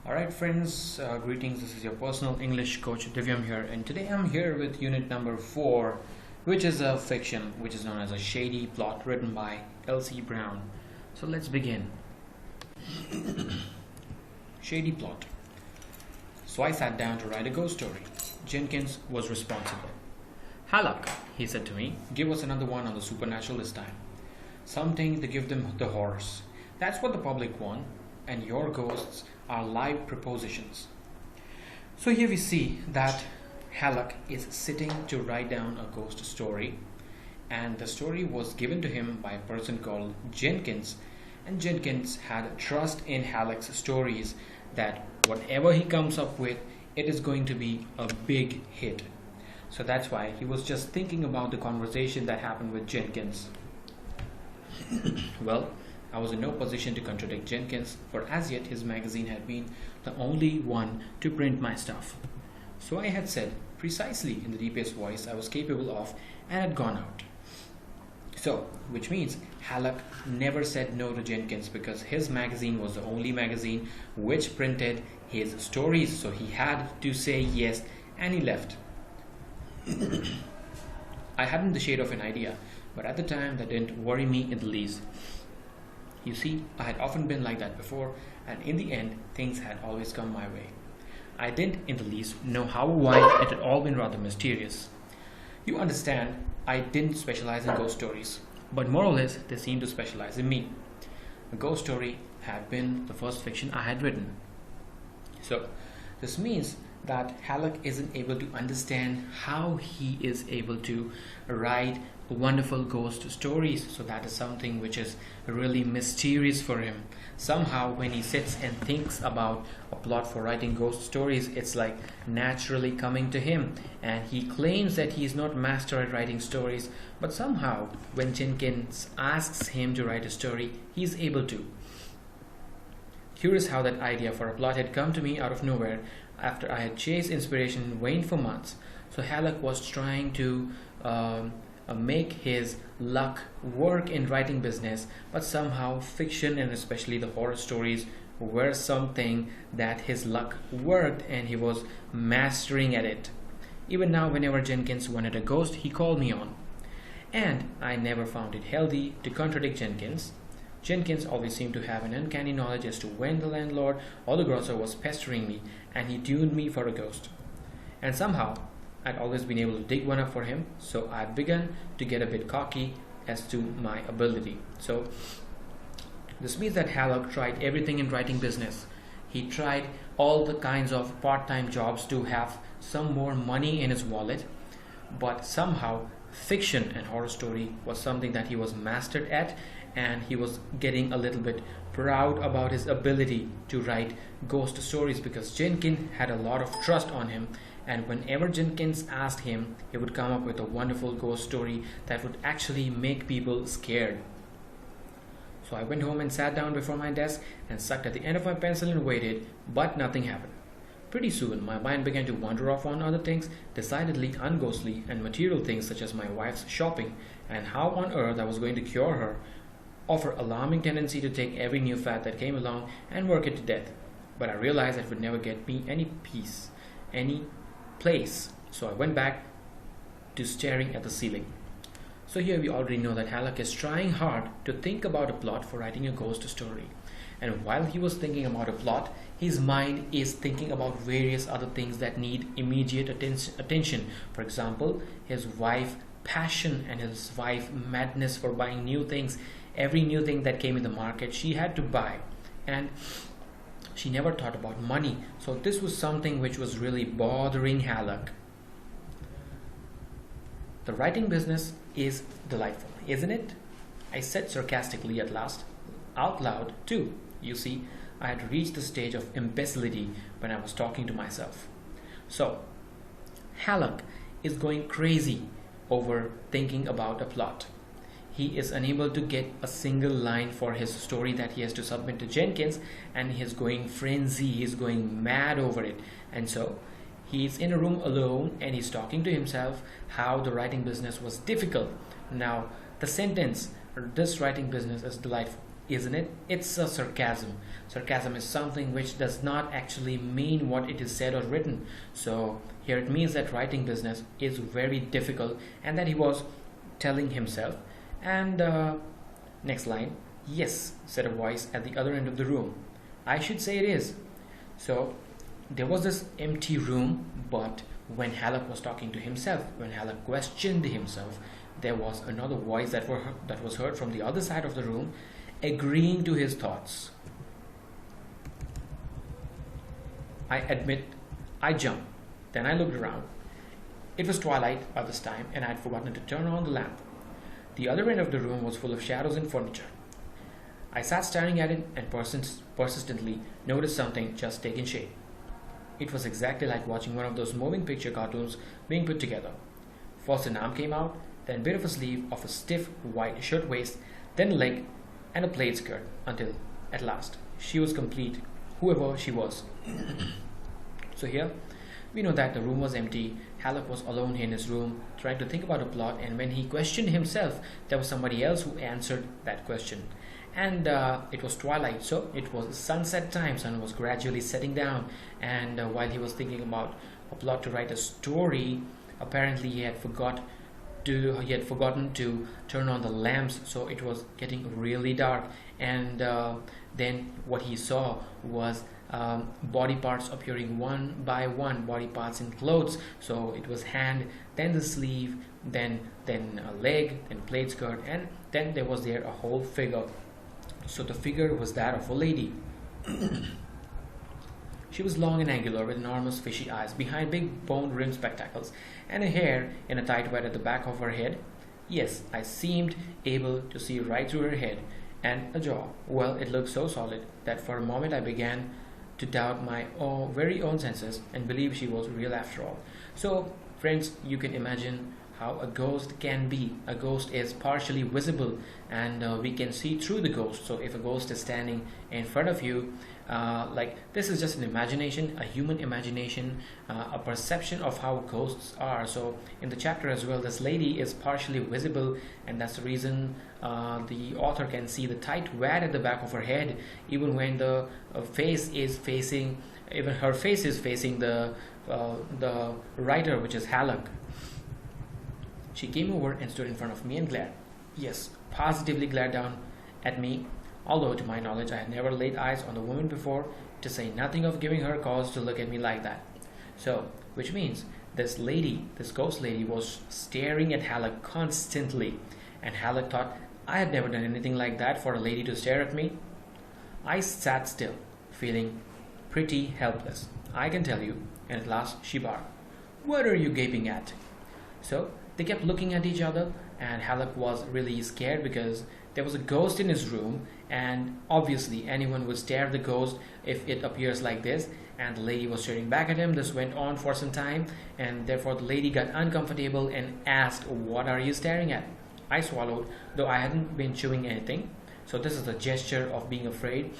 Alright friends, greetings. This is your personal English coach Divyam here, and today I'm here with unit number 4, which is a fiction which is known as a Shady plot written by Elsie Brown. So let's begin. Shady plot. So I sat down to write a ghost story. Jenkins was responsible. Halleck, he said to me, give us another one on the supernatural this time. Something to give them the horrors. That's what the public want, and your ghosts are live propositions. So here we see that Halleck is sitting to write down a ghost story, and the story was given to him by a person called Jenkins, and Jenkins had trust in Halleck's stories that whatever he comes up with, it is going to be a big hit. So that's why he was just thinking about the conversation that happened with Jenkins. Well, I was in no position to contradict Jenkins, for as yet his magazine had been the only one to print my stuff. So I had said precisely in the deepest voice I was capable of and had gone out. So, which means Halleck never said no to Jenkins because his magazine was the only magazine which printed his stories, so he had to say yes, and he left. I hadn't the shade of an idea, but at the time that didn't worry me in the least. You see, I had often been like that before, and in the end, things had always come my way. I didn't in the least know how or why. It had all been rather mysterious. You understand, I didn't specialize in ghost stories, but more or less, they seemed to specialize in me. A ghost story had been the first fiction I had written. So, this means that Halleck isn't able to understand how he is able to write wonderful ghost stories. So that is something which is really mysterious for him. Somehow when he sits and thinks about a plot for writing ghost stories, it's like naturally coming to him, and he claims that he is not master at writing stories, but somehow when Jenkins asks him to write a story, he is able to. Curious how that idea for a plot had come to me out of nowhere after I had chased inspiration in vain for months. So Halleck was trying to make his luck work in writing business, but somehow fiction and especially the horror stories were something that his luck worked and he was mastering at it. Even now, whenever Jenkins wanted a ghost, he called me on. And I never found it healthy to contradict Jenkins. Jenkins always seemed to have an uncanny knowledge as to when the landlord or the grocer was pestering me, and he tuned me for a ghost. And somehow, I'd always been able to dig one up for him, so I'd begun to get a bit cocky as to my ability. So, this means that Halleck tried everything in writing business. He tried all the kinds of part-time jobs to have some more money in his wallet, but somehow fiction and horror story was something that he was mastered at, and he was getting a little bit proud about his ability to write ghost stories because Jenkins had a lot of trust on him, and whenever Jenkins asked him, he would come up with a wonderful ghost story that would actually make people scared. So I went home and sat down before my desk and sucked at the end of my pencil and waited, but nothing happened. Pretty soon, my mind began to wander off on other things, decidedly unghostly and material things such as my wife's shopping and how on earth I was going to cure her of her alarming tendency to take every new fad that came along and work it to death. But I realized that would never get me any peace, any place. So I went back to staring at the ceiling. So here we already know that Halleck is trying hard to think about a plot for writing a ghost story. And while he was thinking about a plot, his mind is thinking about various other things that need immediate attention. For example, his wife's passion and his wife's madness for buying new things. Every new thing that came in the market, she had to buy. And she never thought about money. So this was something which was really bothering Halleck. The writing business is delightful, isn't it? I said sarcastically at last, out loud too. You see, I had reached the stage of imbecility when I was talking to myself. So, Halleck is going crazy over thinking about a plot. He is unable to get a single line for his story that he has to submit to Jenkins, and he is going frenzy, he is going mad over it. And so, he's in a room alone and he's talking to himself how the writing business was difficult. Now, the sentence, this writing business is delightful. isn't it? It's a sarcasm. Sarcasm is something which does not actually mean what it is said or written. So here it means that writing business is very difficult and that he was telling himself. And next line, yes, said a voice at the other end of the room. I should say it is. So there was this empty room, but when Halleck was talking to himself, when Halleck questioned himself, there was another voice that was heard from the other side of the room, agreeing to his thoughts. I admit, I jumped. Then I looked around. It was twilight by this time, and I had forgotten to turn on the lamp. The other end of the room was full of shadows and furniture. I sat staring at it and persistently noticed something just taking shape. It was exactly like watching one of those moving picture cartoons being put together. First an arm came out, then a bit of a sleeve of a stiff white shirtwaist, then a leg and a plaid skirt, until, at last, she was complete, whoever she was. So here, we know that the room was empty. Halleck was alone in his room, trying to think about a plot, and when he questioned himself, there was somebody else who answered that question. And it was twilight, so it was sunset time. Sun was gradually setting down, and while he was thinking about a plot to write a story, apparently he had forgotten to turn on the lamps, so it was getting really dark. And then what he saw was body parts appearing one by one, body parts in clothes. So it was hand, then the sleeve, then a leg, then plaid skirt, and then there was a whole figure. So the figure was that of a lady. She was long and angular, with enormous fishy eyes behind big bone-rimmed spectacles, and a hair in a tight wet at the back of her head. Yes, I seemed able to see right through her head, and a jaw. Well, it looked so solid that for a moment I began to doubt my very own senses and believe she was real after all. So, friends, you can imagine how a ghost can be. A ghost is partially visible, and we can see through the ghost. So if a ghost is standing in front of you, like this is just an imagination, a human imagination, a perception of how ghosts are. So in the chapter as well, this lady is partially visible, and that's the reason the author can see the tight wad at the back of her head, even when the face is facing, even her face is facing the writer, which is Halleck. She came over and stood in front of me and glared. Yes, positively glared down at me, although to my knowledge I had never laid eyes on the woman before, to say nothing of giving her cause to look at me like that. So, which means this lady, this ghost lady, was staring at Halleck constantly, and Halleck thought I had never done anything like that for a lady to stare at me. I sat still, feeling pretty helpless, I can tell you, and at last she barked, "What are you gaping at?" So they kept looking at each other, and Halleck was really scared because there was a ghost in his room, and obviously anyone would stare at the ghost if it appears like this, and the lady was staring back at him. This went on for some time, and therefore the lady got uncomfortable and asked, "What are you staring at?" I swallowed, though I hadn't been chewing anything. So this is a gesture of being afraid.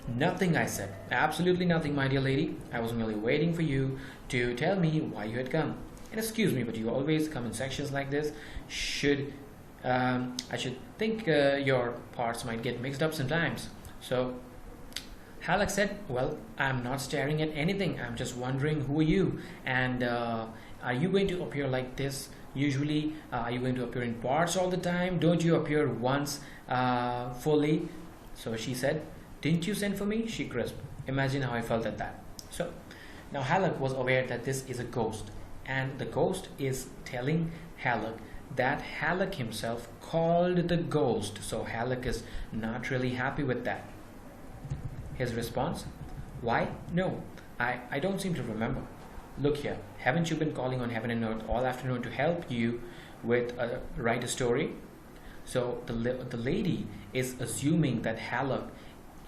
"Nothing," I said. "Absolutely nothing, my dear lady. I was merely waiting for you to tell me why you had come. And excuse me, but you always come in sections like this. I should think your parts might get mixed up sometimes." So Halleck said, "Well, I'm not staring at anything. I'm just wondering, who are you? And are you going to appear like this usually? Are you going to appear in parts all the time? Don't you appear once fully?" So she said, "Didn't you send for me?" She crisped. Imagine how I felt at that. So now Halleck was aware that this is a ghost, and the ghost is telling Halleck that Halleck himself called the ghost. So Halleck is not really happy with that. His response, "Why? No, I don't seem to remember. Look here, haven't you been calling on heaven and earth all afternoon to help you with write a story?" So the lady is assuming that Halleck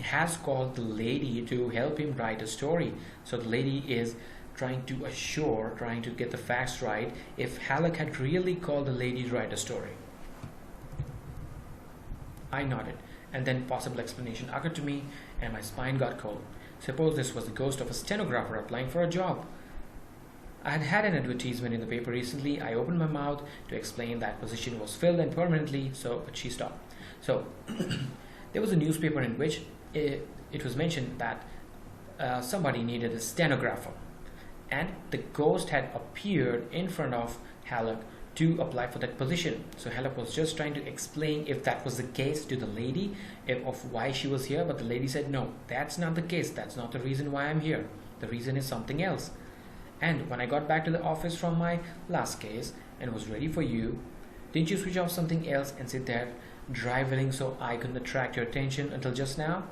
has called the lady to help him write a story. So the lady is trying to get the facts right, if Halleck had really called the lady to write a story. I nodded, and then possible explanation occurred to me, and my spine got cold. Suppose this was the ghost of a stenographer applying for a job. I had had an advertisement in the paper recently. I opened my mouth to explain that position was filled and permanently, but she stopped. So there was a newspaper in which it was mentioned that somebody needed a stenographer, and the ghost had appeared in front of Halleck to apply for that position. So Halleck was just trying to explain if that was the case to the lady, of why she was here, but the lady said, no, that's not the case. That's not the reason why I'm here. The reason is something else. And when I got back to the office from my last case and was ready for you, didn't you switch off something else and sit there driveling so I couldn't attract your attention until just now?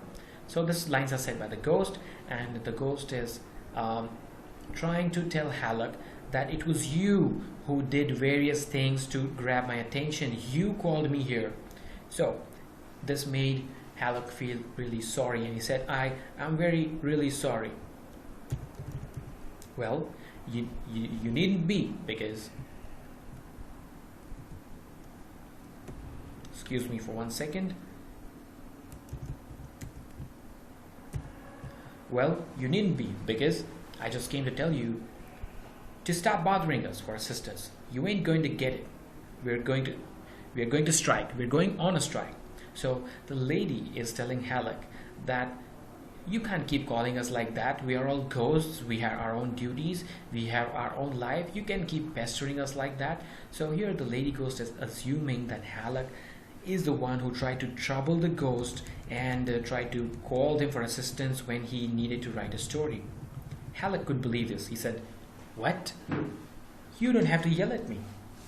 So these lines are said by the ghost, and the ghost is trying to tell Halleck that it was you who did various things to grab my attention. You called me here. So this made Halleck feel really sorry, and he said, I'm really sorry. Well, you needn't be, because, excuse me for 1 second. Well, you needn't be, because I just came to tell you to stop bothering us for assistance. You ain't going to get it. We're going to strike. We're going on a strike. So the lady is telling Halleck that you can't keep calling us like that. We are all ghosts. We have our own duties. We have our own life. You can keep pestering us like that. So here the lady ghost is assuming that Halleck is the one who tried to trouble the ghost and tried to call them for assistance when he needed to write a story. Halleck could believe this. He said, what? You don't have to yell at me.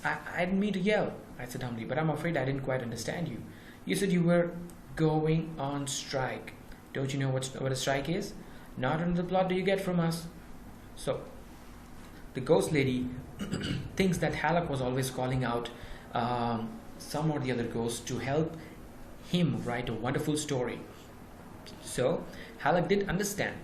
I didn't mean to yell, I said humbly, but I'm afraid I didn't quite understand you. You said you were going on strike. Don't you know what a strike is? Not under the plot do you get from us. So the ghost lady thinks that Halleck was always calling out some or the other ghost to help him write a wonderful story. So Halleck didn't understand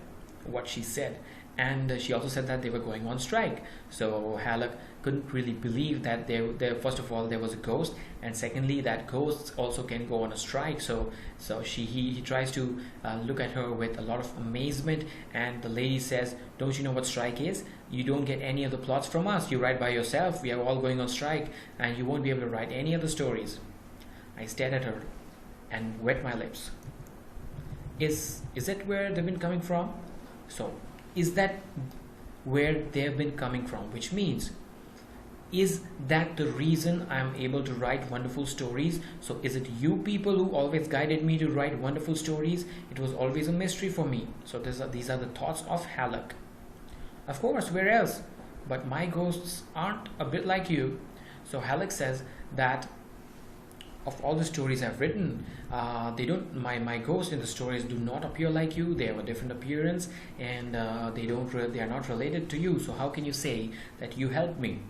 what she said, and she also said that they were going on strike. So Halleck couldn't really believe that there first of all there was a ghost, and secondly that ghosts also can go on a strike. So he tries to look at her with a lot of amazement, and the lady says, don't you know what strike is? You don't get any of the plots from us. You write by yourself. We are all going on strike, and you won't be able to write any of the stories. I stared at her and wet my lips. Is that where they've been coming from? So is that where they've been coming from? Which means, is that the reason I'm able to write wonderful stories? So is it you people who always guided me to write wonderful stories? It was always a mystery for me. So these are the thoughts of Halleck. Of course, where else? But my ghosts aren't a bit like you. So Halleck says that of all the stories I've written, they don't. My ghosts in the stories do not appear like you. They have a different appearance, and they are not related to you. So how can you say that you helped me?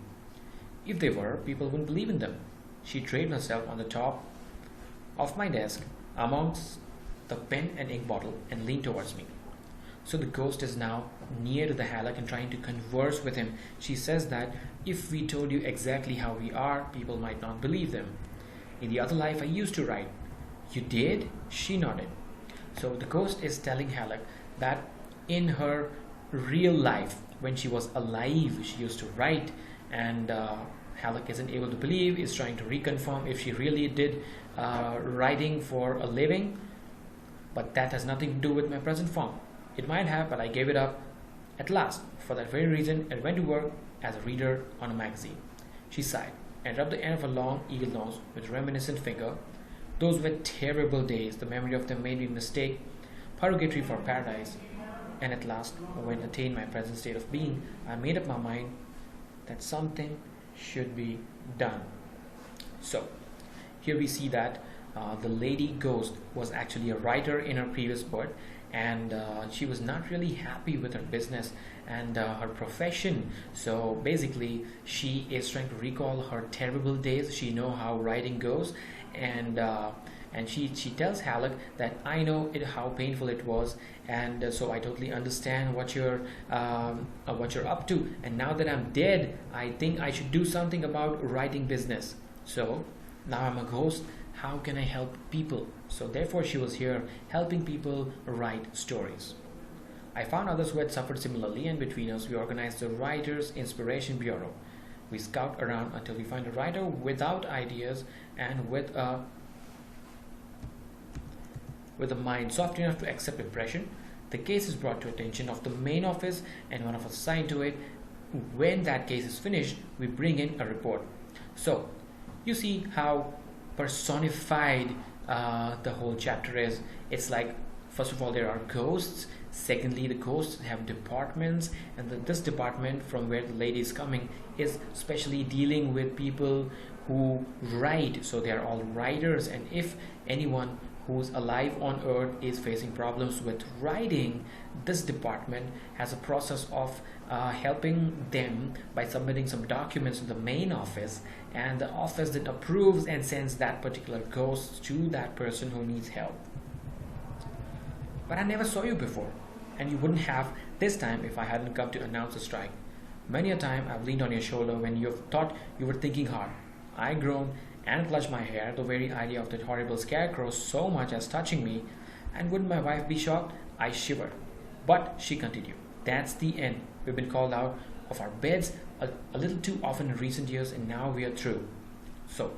If they were, people wouldn't believe in them. She trained herself on the top of my desk amongst the pen and ink bottle and leaned towards me. So the ghost is now near to the Halleck and trying to converse with him. She says that if we told you exactly how we are, people might not believe them. In the other life, I used to write. You did? She nodded. So the ghost is telling Halleck that in her real life, when she was alive, she used to write, and Halleck isn't able to believe, is trying to reconfirm if she really did writing for a living, but that has nothing to do with my present form. It might have, but I gave it up at last. For that very reason, I went to work as a reader on a magazine. She sighed and rubbed the end of her long eagle nose with a reminiscent finger. Those were terrible days. The memory of them made me mistake purgatory for paradise. And at last, when I attained my present state of being, I made up my mind that something should be done. So here we see that the lady ghost was actually a writer in her previous birth, and she was not really happy with her business and her profession. So basically she is trying to recall her terrible days. She know how writing goes, and she tells Halleck that I know how painful it was, and so I totally understand what you're up to, and now that I'm dead, I think I should do something about writing business. So now I'm a ghost. How can I help people? So therefore she was here helping people write stories. I found others who had suffered similarly, and between us we organized the Writers' Inspiration Bureau. We scout around until we find a writer without ideas and with a mind soft enough to accept impression. The case is brought to attention of the main office and one of us assigned to it. When that case is finished, we bring in a report. So, you see how personified the whole chapter is. It's like, first of all, there are ghosts. Secondly, the ghosts have departments, and this department from where the lady is coming is specially dealing with people who write. So they are all writers, and if anyone who's alive on earth is facing problems with writing, this department has a process of helping them by submitting some documents to the main office, and the office then approves and sends that particular ghost to that person who needs help. But I never saw you before, and you wouldn't have this time if I hadn't come to announce a strike. Many a time I've leaned on your shoulder when you've thought you were thinking hard. I groaned and clutched my hair, the very idea of that horrible scarecrow so much as touching me, and wouldn't my wife be shocked? I shivered. But she continued, "That's the end. We've been called out of our beds a little too often in recent years, and now we are through." So,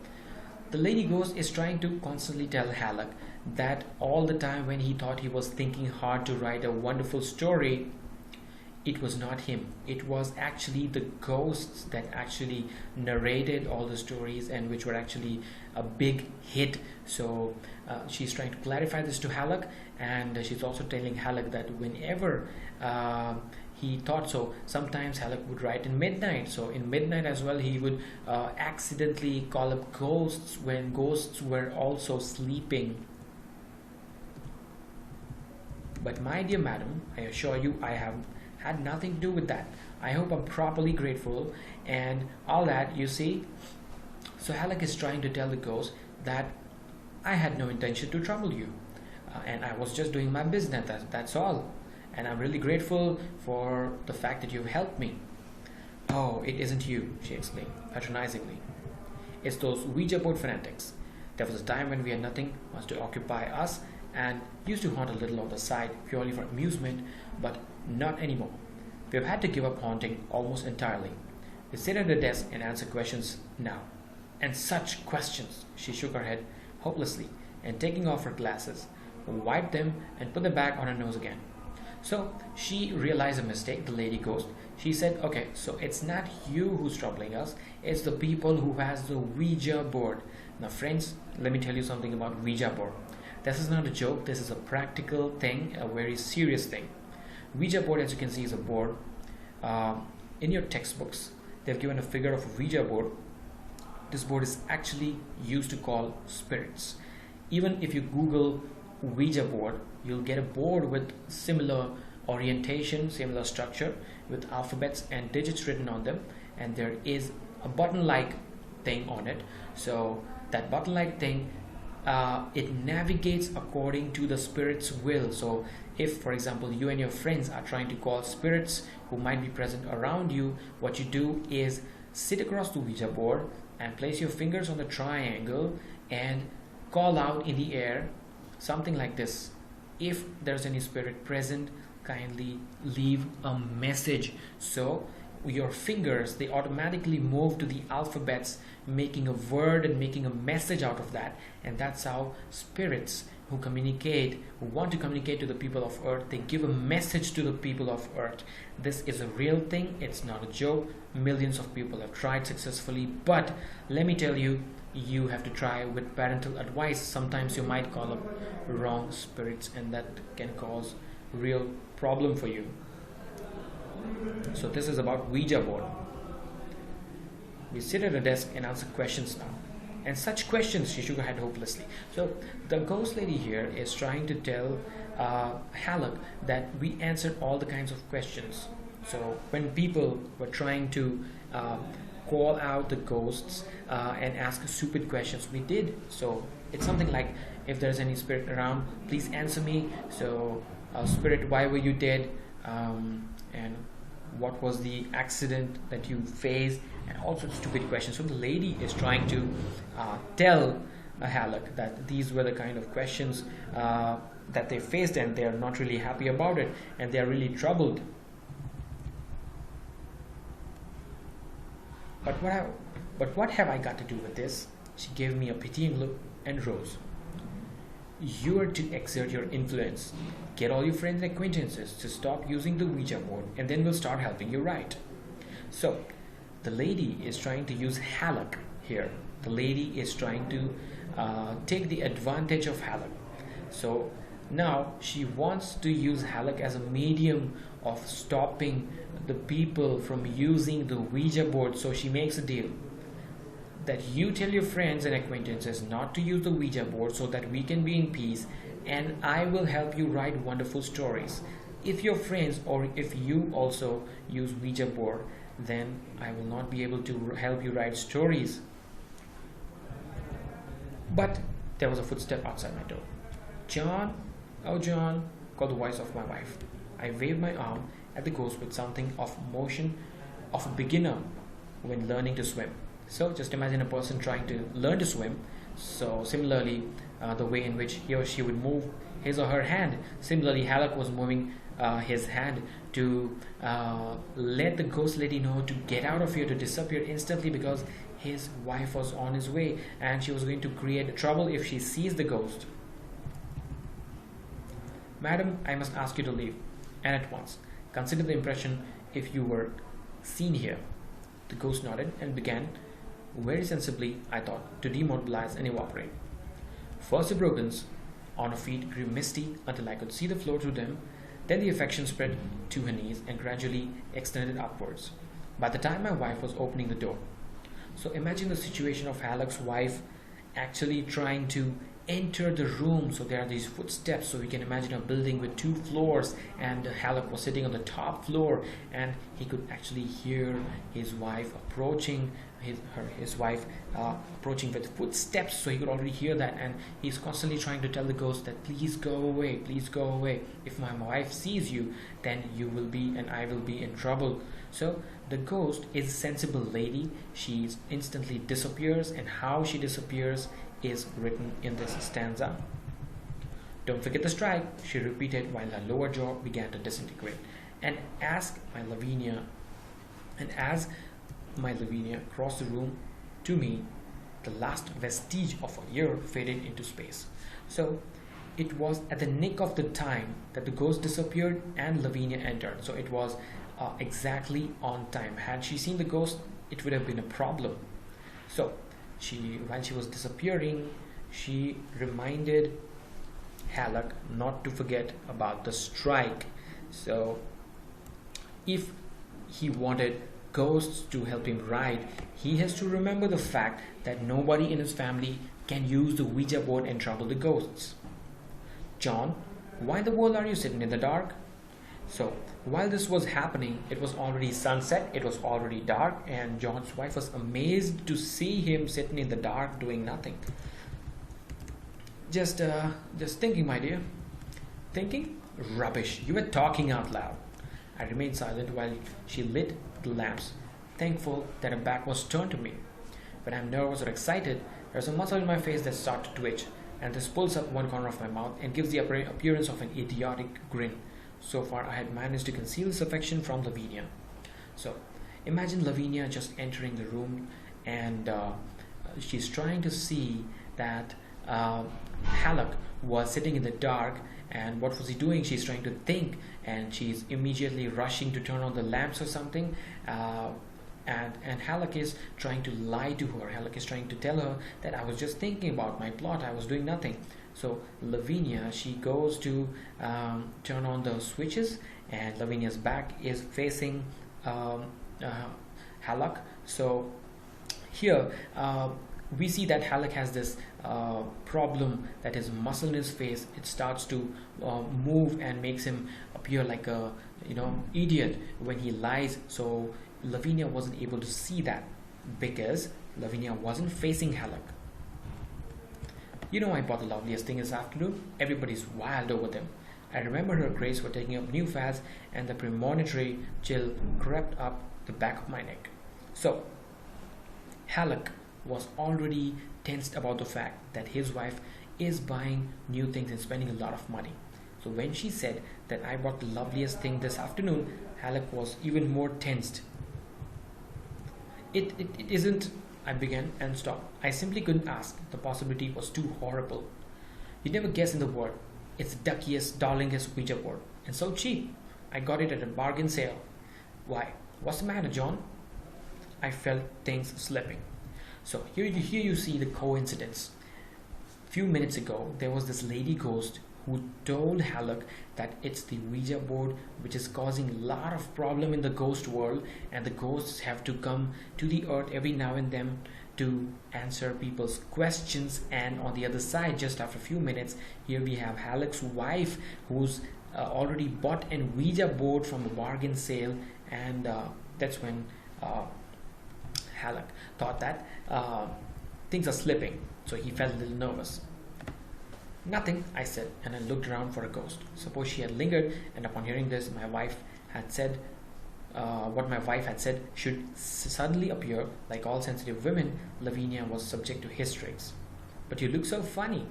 the lady ghost is trying to constantly tell Halleck that all the time when he thought he was thinking hard to write a wonderful story, it was not him. It was actually the ghosts that actually narrated all the stories and which were actually a big hit. So she's trying to clarify this to Halleck, and she's also telling Halleck that whenever he thought so, sometimes Halleck would write in midnight. So in midnight as well, he would accidentally call up ghosts when ghosts were also sleeping. But my dear madam, I assure you I have had nothing to do with that. I hope I'm properly grateful and all that, you see. So Halleck is trying to tell the ghost that I had no intention to trouble you, and I was just doing my business, that's all. And I'm really grateful for the fact that you've helped me. "Oh, it isn't you," she explained patronizingly. "It's those Ouija board fanatics. There was a time when we had nothing much to occupy us and used to haunt a little on the side purely for amusement, but not anymore. We've had to give up haunting almost entirely. We sit at a desk and answer questions now. And such questions!" She shook her head hopelessly, and taking off her glasses, wiped them and put them back on her nose again. So she realized a mistake, the lady ghost. She said, "Okay, so it's not you who's troubling us, it's the people who has the Ouija board." Now friends, let me tell you something about Ouija board. This is not a joke, this is a practical thing, a very serious thing. Ouija board, as you can see, is a board. In your textbooks, they've given a figure of a Ouija board. This board is actually used to call spirits. Even if you Google Ouija board, you'll get a board with similar orientation, similar structure, with alphabets and digits written on them, and there is a button-like thing on it. So that button-like thing, it navigates according to the spirit's will. So if, for example, you and your friends are trying to call spirits who might be present around you, what you do is sit across the Ouija board and place your fingers on the triangle and call out in the air something like this: "If there's any spirit present, kindly leave a message." So your fingers, they automatically move to the alphabets, making a word and making a message out of that. And that's how spirits who communicate, who want to communicate to the people of earth, they give a message to the people of earth. This is a real thing, it's not a joke. Millions of people have tried successfully, but let me tell you, you have to try with parental advice. Sometimes you might call up wrong spirits, and that can cause real problem for you. So this is about Ouija board. We sit at a desk and answer questions now. And such questions, she shook her head hopelessly. So the ghost lady here is trying to tell Halleck that we answered all the kinds of questions. So when people were trying to call out the ghosts and ask stupid questions, we did. So it's something like, if there's any spirit around, please answer me. So spirit, why were you dead? And what was the accident that you faced? And all sorts of stupid questions. So the lady is trying to tell Halleck that these were the kind of questions that they faced, and they are not really happy about it, and they are really troubled. But what have I got to do with this? She gave me a pitying look and rose. You are to exert your influence. Get all your friends and acquaintances to stop using the Ouija board, and then we'll start helping you right. So, the lady is trying to use Halleck here. The lady is trying to take the advantage of Halleck. So, now she wants to use Halleck as a medium of stopping the people from using the Ouija board. So she makes a deal that you tell your friends and acquaintances not to use the Ouija board so that we can be in peace, and I will help you write wonderful stories. If your friends or if you also use Ouija board, then I will not be able to help you write stories. But there was a footstep outside my door. John, oh John, called the voice of my wife. I waved my arm at the ghost with something of motion of a beginner when learning to swim. So just imagine a person trying to learn to swim. So similarly, the way in which he or she would move his or her hand. Similarly, Halleck was moving his hand to let the ghost lady know to get out of here, to disappear instantly, because his wife was on his way and she was going to create trouble if she sees the ghost. Madam, I must ask you to leave, and at once. Consider the impression if you were seen here. The ghost nodded and began, very sensibly, I thought, to demobilize and evaporate. First the brogans on her feet grew misty until I could see the floor through them. Then the affection spread to her knees and gradually extended upwards. By the time my wife was opening the door. So imagine the situation of Halleck's wife actually trying to enter the room. So there are these footsteps. So you can imagine a building with 2 floors, and Halleck was sitting on the top floor, and he could actually hear his wife approaching, his wife approaching with footsteps. So he could already hear that, and he's constantly trying to tell the ghost that please go away, please go away. If my wife sees you, then you will be and I will be in trouble. So the ghost is a sensible lady. She instantly disappears, and how she disappears is written in this stanza. Don't forget the strike, she repeated while her lower jaw began to disintegrate. And as my Lavinia crossed the room to me, the last vestige of a year faded into space. So it was at the nick of the time that the ghost disappeared and Lavinia entered. So it was exactly on time. Had she seen the ghost, it would have been a problem. So while she was disappearing, she reminded Halleck not to forget about the strike. So if he wanted ghosts to help him ride, he has to remember the fact that nobody in his family can use the Ouija board and trouble the ghosts. John, why in the world are you sitting in the dark? So while this was happening, it was already sunset, it was already dark, and John's wife was amazed to see him sitting in the dark doing nothing. Just thinking, my dear. Thinking? Rubbish, you were talking out loud. I remained silent while she lit the lamps, thankful that her back was turned to me. When I'm nervous or excited, there's a muscle in my face that starts to twitch, and this pulls up one corner of my mouth and gives the appearance of an idiotic grin. So far, I had managed to conceal this affection from Lavinia. So, imagine Lavinia just entering the room, and she's trying to see that Halleck was sitting in the dark, and what was he doing? She's trying to think, and she's immediately rushing to turn on the lamps or something. And Halleck is trying to lie to her. Halleck is trying to tell her that I was just thinking about my plot, I was doing nothing. So Lavinia, she goes to turn on the switches, and Lavinia's back is facing Halleck. So here we see that Halleck has this problem, that his muscle in his face, it starts to move and makes him appear like a idiot when he lies. So Lavinia wasn't able to see that because Lavinia wasn't facing Halleck. I bought the loveliest thing this afternoon. Everybody's wild over them. I remember her grace were taking up new fads, and the premonitory chill crept up the back of my neck. So Halleck was already tensed about the fact that his wife is buying new things and spending a lot of money. So when she said that I bought the loveliest thing this afternoon, Halleck was even more tensed. It isn't, I began and stopped. I simply couldn't ask. The possibility was too horrible. You'd never guess in the world. It's the duckiest, darlingest Ouija board. And so cheap. I got it at a bargain sale. Why? What's the matter, John? I felt things slipping. So here you see the coincidence. A few minutes ago, there was this lady ghost who told Halleck that it's the Ouija board which is causing a lot of problem in the ghost world, and the ghosts have to come to the earth every now and then to answer people's questions. And on the other side, just after a few minutes, here we have Halleck's wife, who's already bought an Ouija board from a bargain sale, and that's when Halleck thought that things are slipping, so he felt a little nervous. Nothing, I said, and I looked around for a ghost. Suppose she had lingered, and upon hearing this, my wife had said what my wife had said should suddenly appear. Like all sensitive women, Lavinia was subject to hysterics. But you look so funny.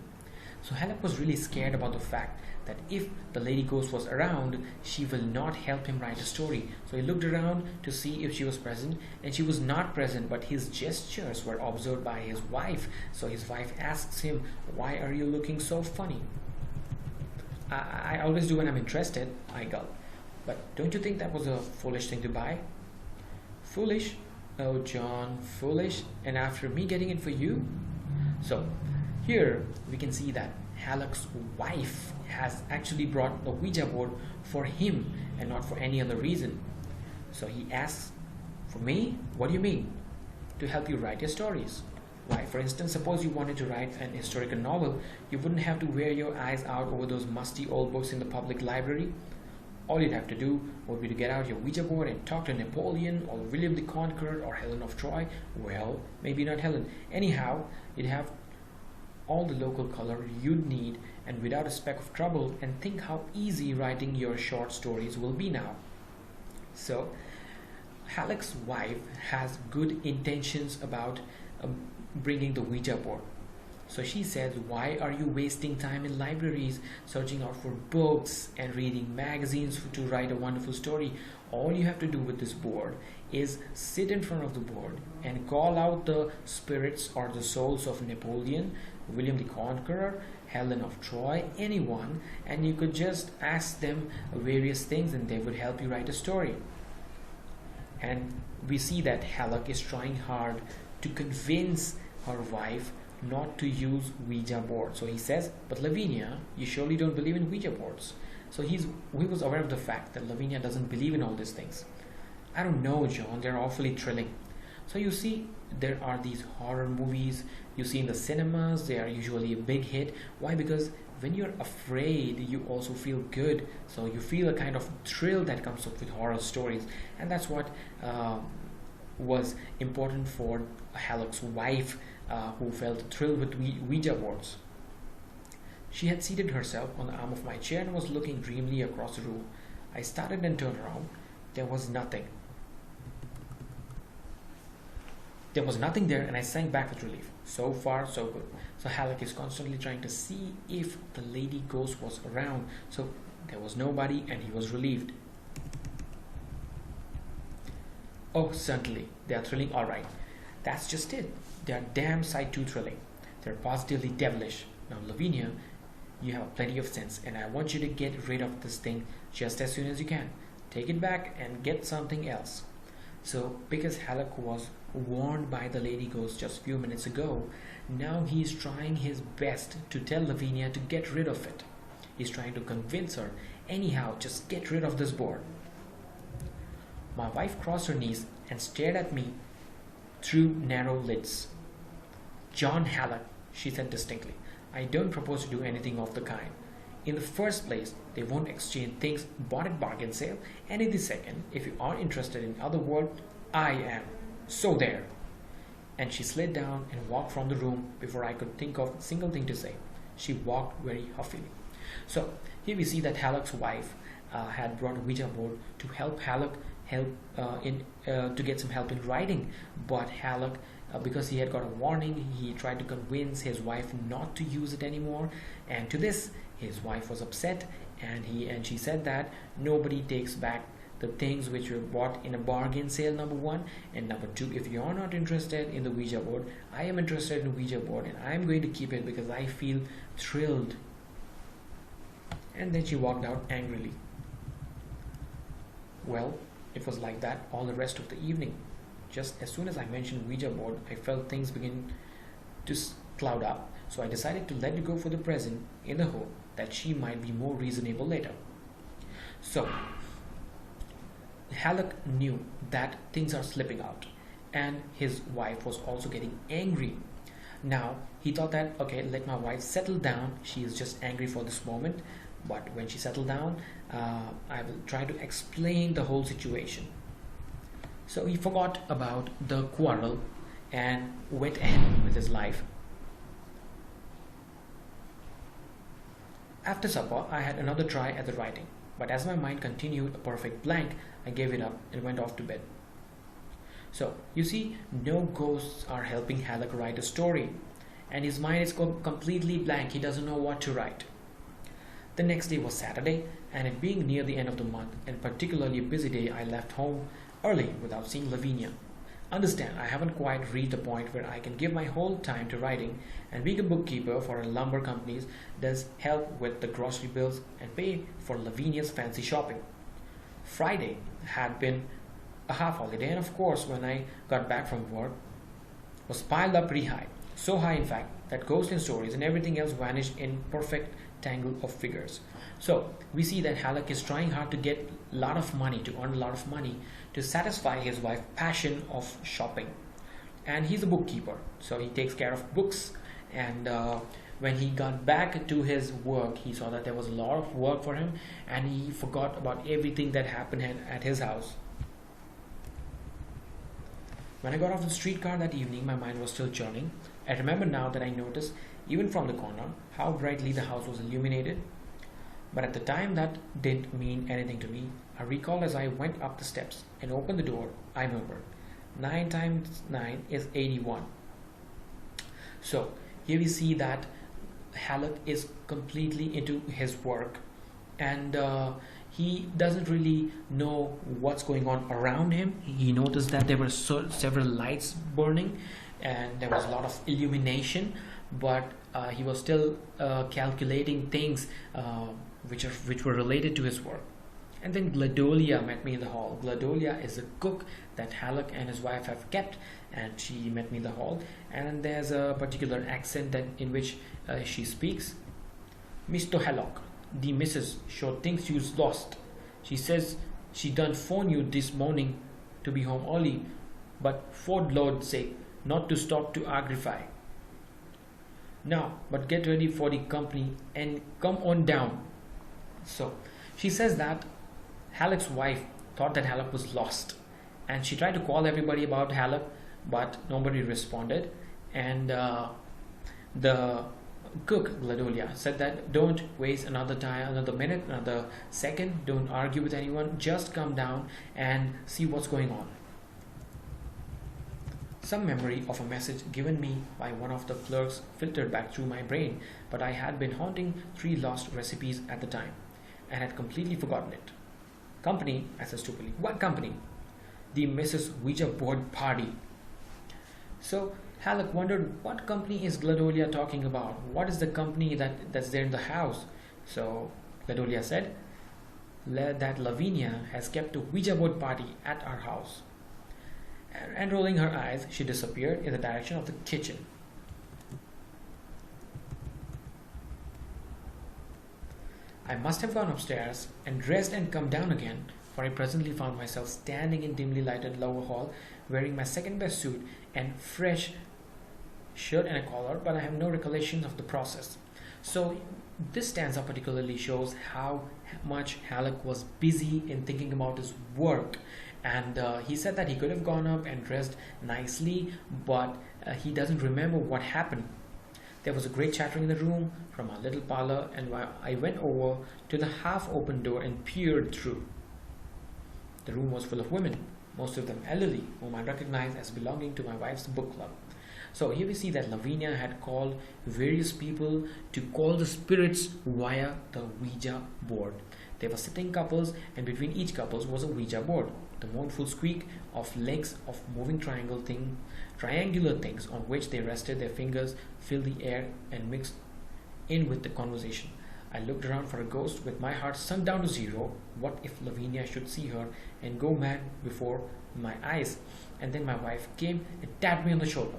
So Halep was really scared about the fact that if the lady ghost was around, she will not help him write a story. So he looked around to see if she was present, and she was not present, but his gestures were observed by his wife. So his wife asks him, "Why are you looking so funny?" I always do when I'm interested, I gulp. But don't you think that was a foolish thing to buy? Foolish? Oh, John, foolish? And after me getting it for you? So here we can see that Halleck's wife has actually brought a Ouija board for him and not for any other reason. So he asks, "For me? What do you mean?" "To help you write your stories." Why, for instance, suppose you wanted to write an historical novel, you wouldn't have to wear your eyes out over those musty old books in the public library. All you'd have to do would be to get out your Ouija board and talk to Napoleon or William the Conqueror or Helen of Troy. Well, maybe not Helen. Anyhow, you'd have all the local color you'd need and without a speck of trouble, and think how easy writing your short stories will be now. So Halleck's wife has good intentions about bringing the Ouija board. So she says, "Why are you wasting time in libraries searching out for books and reading magazines to write a wonderful story? All you have to do with this board is sit in front of the board and call out the spirits or the souls of Napoleon, William the Conqueror, Helen of Troy, anyone, and you could just ask them various things and they would help you write a story." And we see that Halleck is trying hard to convince her wife not to use Ouija board. So he says, "But Lavinia, you surely don't believe in Ouija boards." So he was aware of the fact that Lavinia doesn't believe in all these things. "I don't know, John, they're awfully thrilling." So you see, there are these horror movies you see in the cinemas. They are usually a big hit. Why? Because when you're afraid, you also feel good. So you feel a kind of thrill that comes up with horror stories. And that's what was important for Halleck's wife, who felt thrilled with Ouija boards. She had seated herself on the arm of my chair and was looking dreamily across the room. I started and turned around. There was nothing. There was nothing there, and I sank back with relief. So far, so good. So Halleck is constantly trying to see if the lady ghost was around. So there was nobody, and he was relieved. "Oh, certainly. They are thrilling, all right." "That's just it. They are damn sight too thrilling. They're positively devilish. Now, Lavinia, you have plenty of sense, and I want you to get rid of this thing just as soon as you can. Take it back and get something else." So, because Halleck was warned by the lady ghost just a few minutes ago, now he's trying his best to tell Lavinia to get rid of it. He's trying to convince her, "Anyhow, just get rid of this board." My wife crossed her knees and stared at me through narrow lids. "John Halleck," she said distinctly, "I don't propose to do anything of the kind. In the first place, they won't exchange things bought at bargain sale, and in the second, if you are interested in other world, I am. So there." And she slid down and walked from the room before I could think of a single thing to say. She walked very huffily. So here we see that Halleck's wife had brought a Ouija board to help Halleck to get some help in writing, but Halleck because he had got a warning. He tried to convince his wife not to use it anymore, and to this his wife was upset, and she said that nobody takes back the things which were bought in a bargain sale, number one, and number two, if you're not interested in the Ouija board, I am interested in the Ouija board, and I'm going to keep it because I feel thrilled. And then she walked out angrily. Well, it was like that all the rest of the evening. Just as soon as I mentioned Ouija board, I felt things begin to cloud up, so I decided to let it go for the present in the hope that she might be more reasonable later. So, Halleck knew that things are slipping out, and his wife was also getting angry. Now, he thought that, okay, let my wife settle down. She is just angry for this moment, but when she settled down, I will try to explain the whole situation. So he forgot about the quarrel and went ahead with his life. After supper, I had another try at the writing, but as my mind continued a perfect blank, I gave it up and went off to bed. So, you see, no ghosts are helping Halleck write a story, and his mind is completely blank. He doesn't know what to write. The next day was Saturday, and it being near the end of the month, and particularly a busy day, I left home early without seeing Lavinia. Understand, I haven't quite reached the point where I can give my whole time to writing, and being a bookkeeper for a lumber company does help with the grocery bills and pay for Lavinia's fancy shopping. Friday had been a half holiday, and of course when I got back from work was piled up pretty high. So high in fact that ghosts and stories and everything else vanished in perfect tangle of figures. So we see that Halleck is trying hard to get a lot of money, to earn a lot of money to satisfy his wife's passion of shopping. And he's a bookkeeper, so he takes care of books, and when he got back to his work, he saw that there was a lot of work for him, and he forgot about everything that happened at his house. When I got off the streetcar that evening, my mind was still churning. I remember now that I noticed, even from the corner, how brightly the house was illuminated. But at the time that didn't mean anything to me. I recall as I went up the steps and opened the door, I murmured, 9 times 9 is 81. So here we see that Halleck is completely into his work, and he doesn't really know what's going on around him. He noticed that there were several lights burning and there was a lot of illumination, but he was still calculating things which were related to his work. And then Cladonia met me in the hall. Cladonia is a cook that Halleck and his wife have kept, and she met me in the hall. And there's a particular accent in which she speaks. Mr. Halleck, the missus sure thinks you's lost. She says she done phone you this morning to be home early, but for Lord's sake, not to stop to agrify. Now, but get ready for the company and come on down. So, she says that Halleck's wife thought that Halleck was lost, and she tried to call everybody about Halleck, but nobody responded. And the cook, Cladonia, said that don't waste another time, another minute, another second, don't argue with anyone, just come down and see what's going on. Some memory of a message given me by one of the clerks filtered back through my brain, but I had been haunting 3 lost recipes at the time and had completely forgotten it. Company, I said stupidly. What company? The Mrs. Ouija board party. So Halleck wondered, what company is Cladonia talking about? What is the company that's there in the house? So Cladonia said that Lavinia has kept a Ouija board party at our house. And rolling her eyes, she disappeared in the direction of the kitchen. I must have gone upstairs and dressed and come down again, for I presently found myself standing in dimly lighted lower hall, wearing my second best suit and fresh shirt and a collar, but I have no recollection of the process. So this stanza particularly shows how much Halleck was busy in thinking about his work. And he said that he could have gone up and dressed nicely, but he doesn't remember what happened. There was a great chattering in the room from our little parlor, and I went over to the half-open door and peered through. The room was full of women, most of them elderly, whom I recognized as belonging to my wife's book club. So here we see that Lavinia had called various people to call the spirits via the Ouija board. They were sitting couples, and between each couples was a Ouija board. The mournful squeak of legs of moving triangular things on which they rested their fingers filled the air and mixed in with the conversation. I looked around for a ghost with my heart sunk down to zero. What if Lavinia should see her and go mad before my eyes? And then my wife came and tapped me on the shoulder.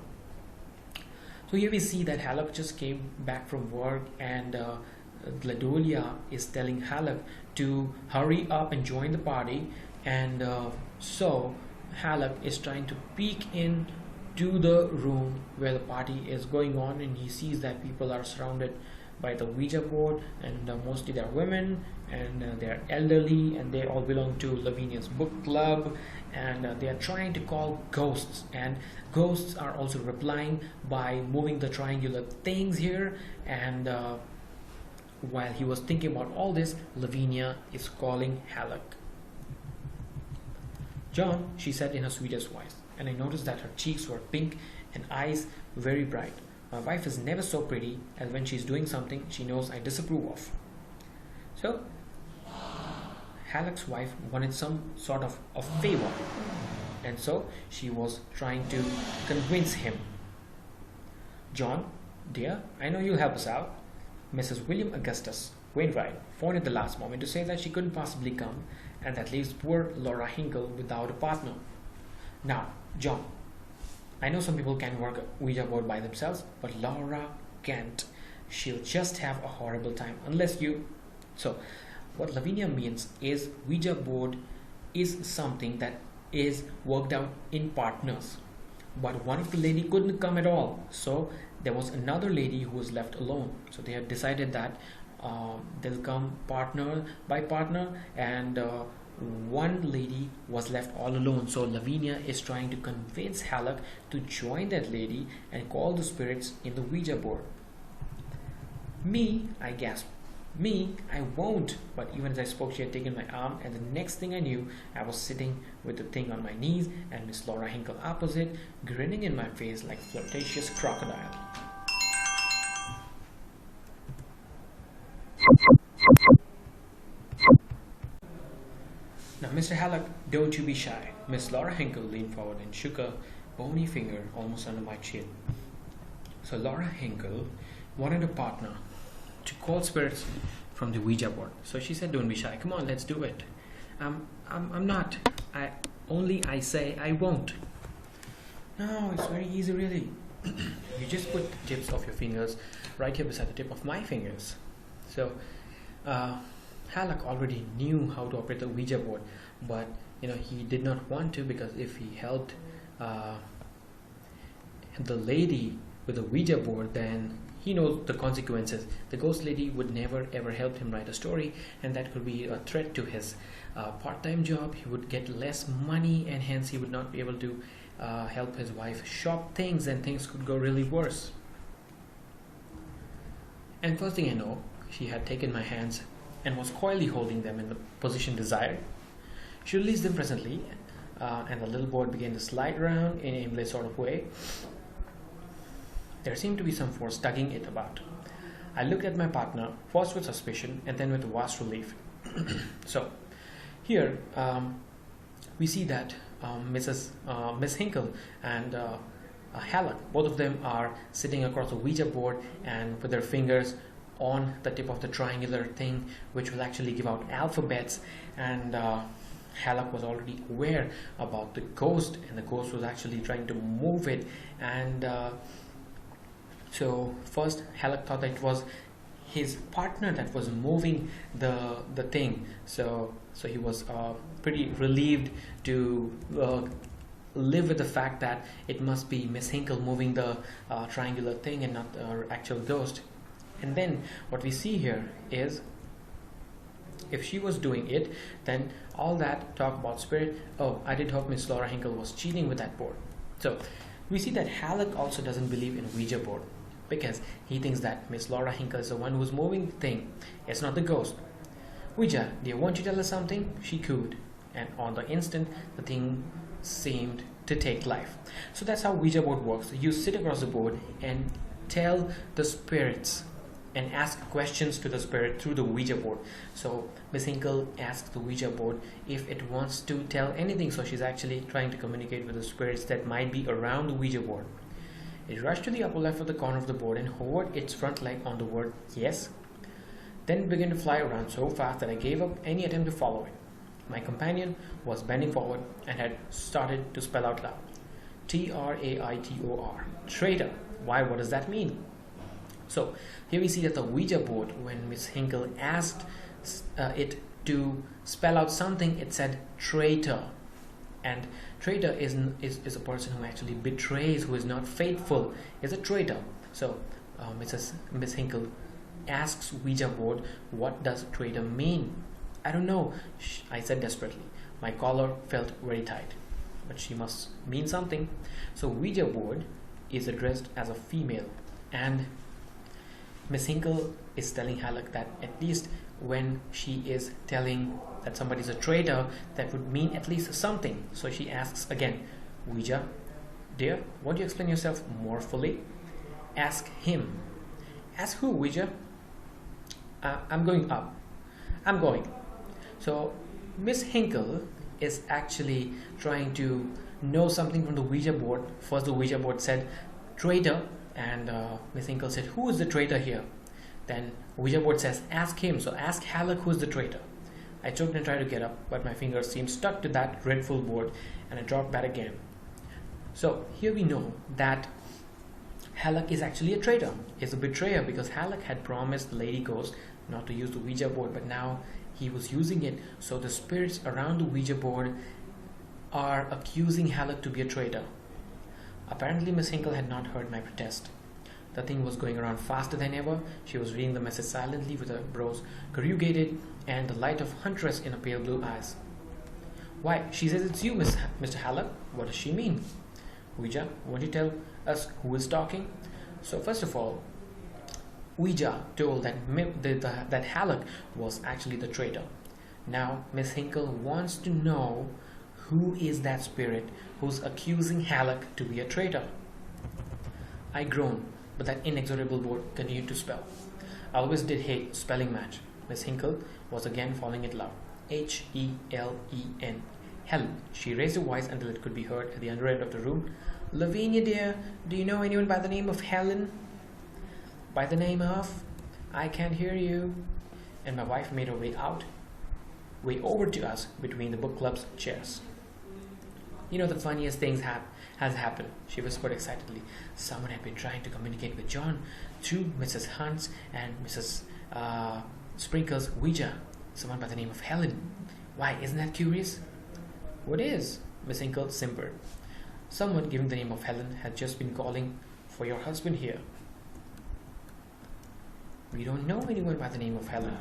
So here we see that Halleck just came back from work, and Cladonia is telling Halleck to hurry up and join the party, and so Halleck is trying to peek in to the room where the party is going on, and he sees that people are surrounded by the Ouija board, and mostly they're women, and they're elderly, and they all belong to Lavinia's book club, and they are trying to call ghosts, and ghosts are also replying by moving the triangular things here. And while he was thinking about all this, Lavinia is calling Halleck. "John," she said in her sweetest voice, and I noticed that her cheeks were pink and eyes very bright. My wife is never so pretty as when she's doing something she knows I disapprove of. So Halleck's wife wanted some sort of a favor, and so she was trying to convince him. "John, dear, I know you'll help us out. Mrs. William Augustus Wainwright phoned at the last moment to say that she couldn't possibly come, and that leaves poor Laura Hinkle without a partner. Now, John, I know some people can work a Ouija board by themselves, but Laura can't. She'll just have a horrible time unless you..." So what Lavinia means is Ouija board is something that is worked out in partners, but one of the lady couldn't come at all, so there was another lady who was left alone. So they have decided that they'll come partner by partner, and one lady was left all alone. So Lavinia is trying to convince Halleck to join that lady and call the spirits in the Ouija board. "Me," I gasped. "Me, I won't." But even as I spoke, she had taken my arm, and the next thing I knew, I was sitting with the thing on my knees and Miss Laura Hinkle opposite, grinning in my face like a flirtatious crocodile. "Now, Mr. Halleck, don't you be shy." Miss Laura Hinkle leaned forward and shook a bony finger almost under my chin. So Laura Hinkle wanted a partner to call spirits from the Ouija board. So she said, "Don't be shy. Come on, let's do it." I'm not. I say I won't." "No, it's very easy, really. You just put the tips of your fingers right here beside the tip of my fingers." So Halleck already knew how to operate the Ouija board, but he did not want to, because if he helped the lady with the Ouija board, then he knows the consequences. The ghost lady would never ever help him write a story, and that could be a threat to his part-time job. He would get less money, and hence he would not be able to help his wife shop things, and things could go really worse. And first thing I know, she had taken my hands and was coyly holding them in the position desired. She released them presently, and the little board began to slide around in an aimless sort of way. There seemed to be some force tugging it about. I looked at my partner, first with suspicion and then with vast relief. So here we see that Miss Hinkle and Halleck, both of them are sitting across a Ouija board and with their fingers on the tip of the triangular thing, which will actually give out alphabets. And Halleck was already aware about the ghost, and the ghost was actually trying to move it. And so first Halleck thought that it was his partner that was moving the thing. So he was pretty relieved to live with the fact that it must be Miss Hinkle moving the triangular thing and not the actual ghost. And then what we see here is, if she was doing it, then all that talk about spirit, "Oh, I did hope Miss Laura Hinkle was cheating with that board." So we see that Halleck also doesn't believe in Ouija board, because he thinks that Miss Laura Hinkle is the one who's moving the thing. It's not the ghost. "Ouija, dear, won't you tell us something?" she cooed. And on the instant, the thing seemed to take life. So that's how Ouija board works. You sit across the board and tell the spirits and ask questions to the spirit through the Ouija board. So Miss Hinkle asks the Ouija board if it wants to tell anything. So she's actually trying to communicate with the spirits that might be around the Ouija board. It rushed to the upper left of the corner of the board and hovered its front leg on the word yes. Then it began to fly around so fast that I gave up any attempt to follow it. My companion was bending forward and had started to spell out loud. Traitor. Traitor. Why, what does that mean? So here we see that the Ouija board, when Miss Hinkle asked it to spell out something, it said traitor. And traitor is a person who actually betrays, who is not faithful, is a traitor. So Miss Hinkle asks Ouija board, what does traitor mean? I don't know, I said desperately. My collar felt very tight, but she must mean something. So Ouija board is addressed as a female, and Miss Hinkle is telling Halleck that at least when she is telling that somebody is a traitor, that would mean at least something. So she asks again, Ouija, dear, won't you explain yourself more fully? Ask him. Ask who, Ouija? I'm going up. I'm going. So Miss Hinkle is actually trying to know something from the Ouija board. First the Ouija board said traitor, and Miss Hinkle said, who is the traitor here? Then Ouija board says, ask him. So ask Halleck who is the traitor. I choked and tried to get up, but my fingers seemed stuck to that dreadful board, and I dropped back again. So here we know that Halleck is actually a traitor, is a betrayer, because Halleck had promised the lady ghost not to use the Ouija board, but now he was using it. So the spirits around the Ouija board are accusing Halleck to be a traitor. Apparently Miss Hinkle had not heard my protest. The thing was going around faster than ever. She was reading the message silently with her brows corrugated and the light of huntress in her pale blue eyes. Why, she says it's you, Mr. Halleck. What does she mean? Ouija, won't you tell us who is talking? So first of all, Ouija told that Halleck was actually the traitor. Now Miss Hinkle wants to know who is that spirit who's accusing Halleck to be a traitor. I groaned, but that inexorable board continued to spell. I always did hate spelling match. Miss Hinkle was again falling it loud. H-E-L-E-N. Helen. She raised her voice until it could be heard at the other end of the room. Lavinia, dear, do you know anyone by the name of Helen? By the name of? I can't hear you. And my wife made her way over to us between the book club's chairs. You know, the funniest things has happened, she whispered excitedly. Someone had been trying to communicate with John through Mrs. Hunt's and Mrs. Sprinkle's Ouija. Someone by the name of Helen. Why, isn't that curious? What is? Miss Hinkle simpered. Someone giving the name of Helen had just been calling for your husband here. We don't know anyone by the name of Helen.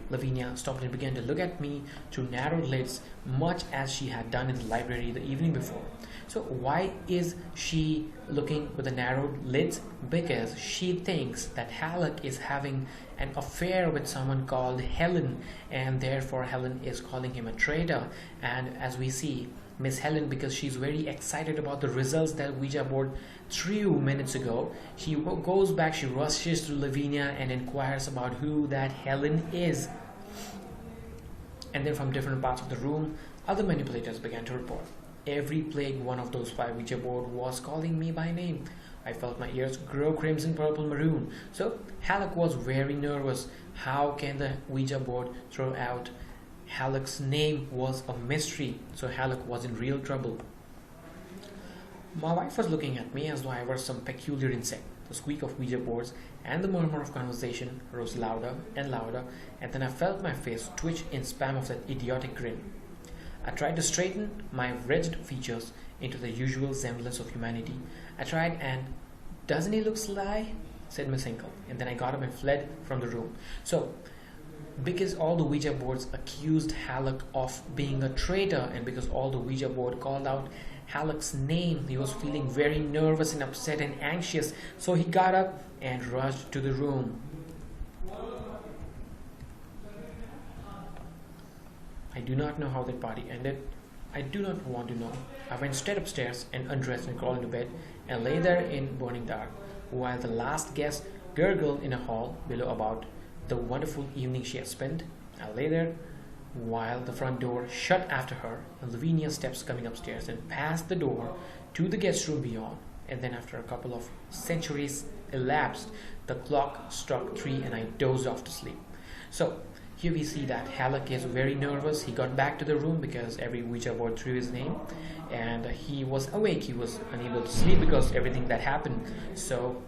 Lavinia stopped and began to look at me through narrowed lids, much as she had done in the library the evening before. So why is she looking with the narrowed lids? Because she thinks that Halleck is having an affair with someone called Helen, and therefore Helen is calling him a traitor. And as we see, Miss Helen, because she's very excited about the results that Ouija board threw minutes ago, she goes back, she rushes to Lavinia and inquires about who that Helen is. And then from different parts of the room, other manipulators began to report. Every plague one of those 5 Ouija board was calling me by name. I felt my ears grow crimson, purple, maroon. So Halleck was very nervous. How can the Ouija board throw out Halleck's name? Was a mystery. So Halleck was in real trouble. My wife was looking at me as though I were some peculiar insect. The squeak of Ouija boards and the murmur of conversation rose louder and louder, and then I felt my face twitch in spasm of that idiotic grin. I tried to straighten my wretched features into the usual semblance of humanity. I tried, and doesn't he look sly? Said Miss Hinkle, and then I got up and fled from the room. So, because all the Ouija boards accused Halleck of being a traitor, and because all the Ouija board called out Halleck's name, he was feeling very nervous and upset and anxious. So he got up and rushed to the room. I do not know how that party ended. I do not want to know. I went straight upstairs and undressed and crawled into bed and lay there in burning dark, while the last guest gurgled in a hall below about the wonderful evening she had spent. I lay there while the front door shut after her, and Lavinia's steps coming upstairs and past the door to the guest room beyond. And then, after a couple of centuries elapsed, the clock struck 3 and I dozed off to sleep. So, here we see that Halleck is very nervous. He got back to the room because every Ouija board threw his name, and he was awake. He was unable to sleep because everything that happened. So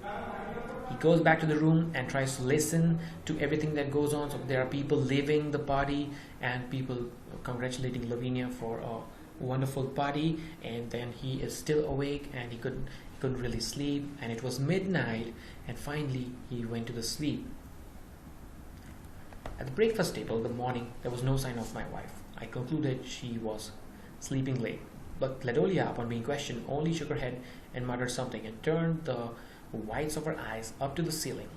he goes back to the room and tries to listen to everything that goes on. So there are people leaving the party and people congratulating Lavinia for a wonderful party, and then he is still awake and he couldn't really sleep, and it was midnight, and finally he went to the sleep. At the breakfast table the morning, there was no sign of my wife. I concluded she was sleeping late, but Cladonia, upon being questioned, only shook her head and muttered something and turned the whites of her eyes up to the ceiling.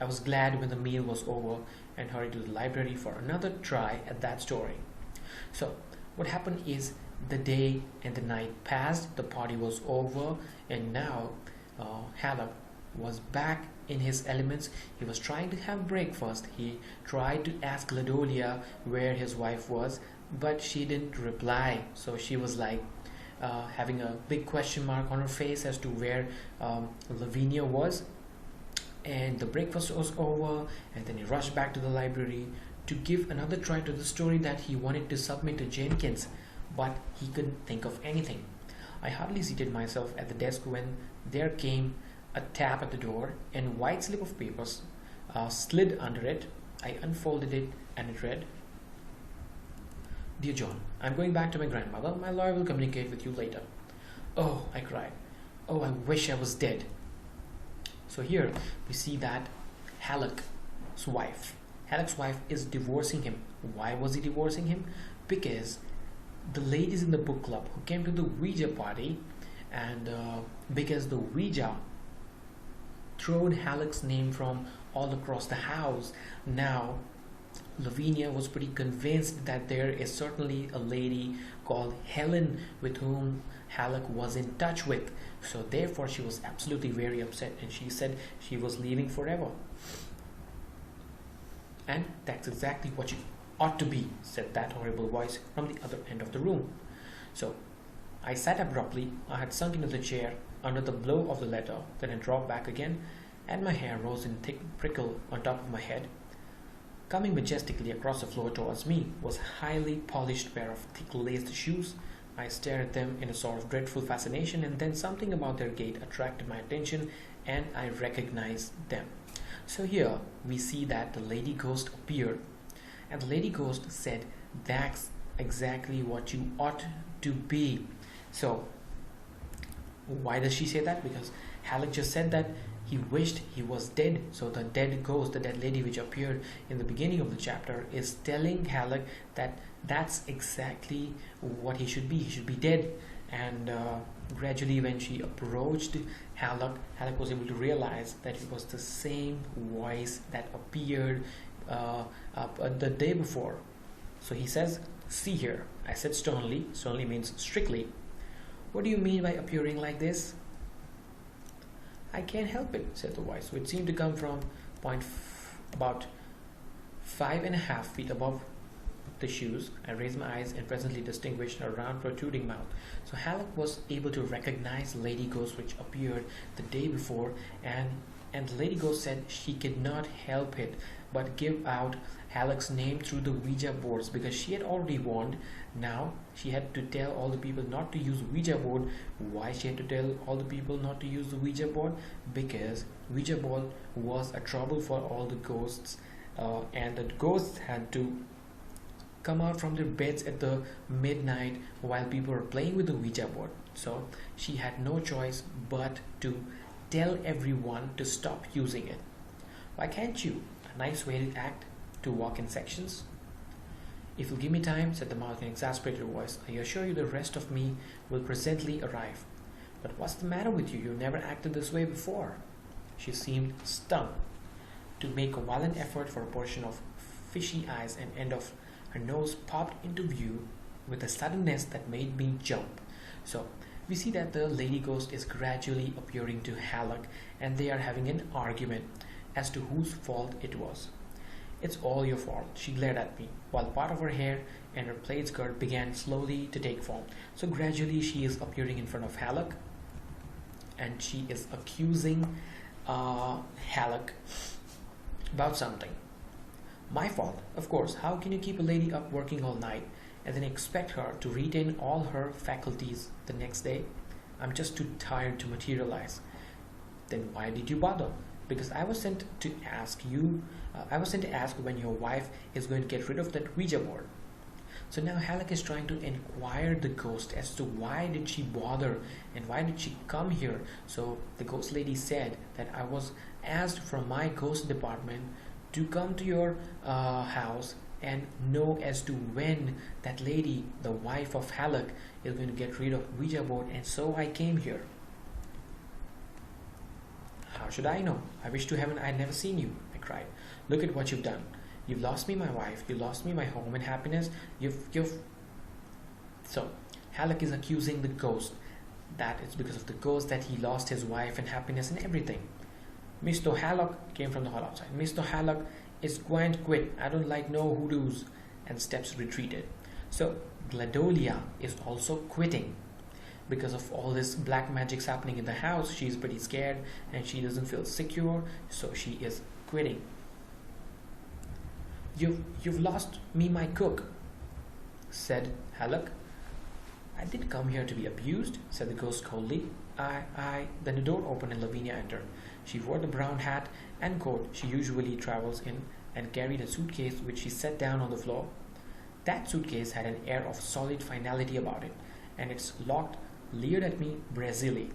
I was glad when the meal was over and hurried to the library for another try at that story. So what happened is, the day and the night passed, the party was over, and now Halep was back in his elements. He was trying to have breakfast. He tried to ask Cladonia where his wife was, but she didn't reply. So she was like having a big question mark on her face as to where Lavinia was. And the breakfast was over, and then he rushed back to the library to give another try to the story that he wanted to submit to Jenkins, but he couldn't think of anything. I hardly seated myself at the desk when there came a tap at the door, and a white slip of paper slid under it. I unfolded it, and it read, "Dear John, I'm going back to my grandmother. My lawyer will communicate with you later." "Oh," I cried. "Oh, I wish I was dead." So here we see that Halleck's wife is divorcing him. Why was he divorcing him? Because the ladies in the book club who came to the Ouija party, and because the Ouija thrown Halleck's name from all across the house, now Lavinia was pretty convinced that there is certainly a lady called Helen with whom Halleck was in touch with. So therefore she was absolutely very upset, and she said she was leaving forever. "And that's exactly what you ought to be," said that horrible voice from the other end of the room. So I sat abruptly. I had sunk into the chair under the blow of the letter, then I dropped back again, and my hair rose in thick prickle on top of my head. Coming majestically across the floor towards me was a highly polished pair of thick laced shoes. I stared at them in a sort of dreadful fascination, and then something about their gait attracted my attention, and I recognized them. So here we see that the lady ghost appeared, and the lady ghost said, "That's exactly what you ought to be." So why does she say that? Because Halleck just said that he wished he was dead. So the dead ghost, the dead lady which appeared in the beginning of the chapter, is telling Halleck that that's exactly what he should be. He should be dead. And gradually when she approached Halleck was able to realize that it was the same voice that appeared the day before. So he says, "See here," I said sternly. Sternly means strictly. "What do you mean by appearing like this?" "I can't help it," said the voice, which seemed to come from about 5.5 feet above the shoes. I raised my eyes and presently distinguished a round protruding mouth. So Halleck was able to recognize Lady Ghost, which appeared the day before, and the Lady Ghost said she could not help it but give out Halleck's name through the Ouija boards, because she had already warned. Now she had to tell all the people not to use Ouija board. Why she had to tell all the people not to use the Ouija board? Because Ouija board was a trouble for all the ghosts, and the ghosts had to come out from their beds at the midnight while people were playing with the Ouija board. So she had no choice but to tell everyone to stop using it. Why can't you? A nice way to act, to walk in sections. "If you'll give me time," said the mouth in an exasperated voice, "I assure you the rest of me will presently arrive." "But what's the matter with you? You never acted this way before." She seemed stung. To make a violent effort for a portion of fishy eyes and end of her nose popped into view with a suddenness that made me jump. So we see that the lady ghost is gradually appearing to Halleck, and they are having an argument as to whose fault it was. "It's all your fault," she glared at me, while part of her hair and her plaid skirt began slowly to take form. So gradually she is appearing in front of Halleck, and she is accusing Halleck about something. "My fault, of course. How can you keep a lady up working all night and then expect her to retain all her faculties the next day? I'm just too tired to materialize." "Then why did you bother?" "Because I was sent to ask when your wife is going to get rid of that Ouija board." So now Halleck is trying to inquire the ghost as to why did she bother and why did she come here. So the ghost lady said that I was asked from my ghost department to come to your house and know as to when that lady, the wife of Halleck, is going to get rid of Ouija board, and so I came here. "How should I know? I wish to heaven I'd never seen you," I cried. "Look at what you've done. You've lost me my wife, you lost me my home and happiness, So Halleck is accusing the ghost that it's because of the ghost that he lost his wife and happiness and everything. "Mr. Halleck," came from the hall outside, "Mr. Halleck is going to quit. I don't like no hoodoos," and steps retreated. So Cladonia is also quitting. Because of all this black magic's happening in the house, she's pretty scared and she doesn't feel secure, so she is quitting. You've lost me my cook," said Halleck. "I didn't come here to be abused," said the ghost coldly. Then the door opened and Lavinia entered. She wore the brown hat and coat she usually travels in and carried a suitcase which she set down on the floor. That suitcase had an air of solid finality about it, and its lock leered at me brazenly.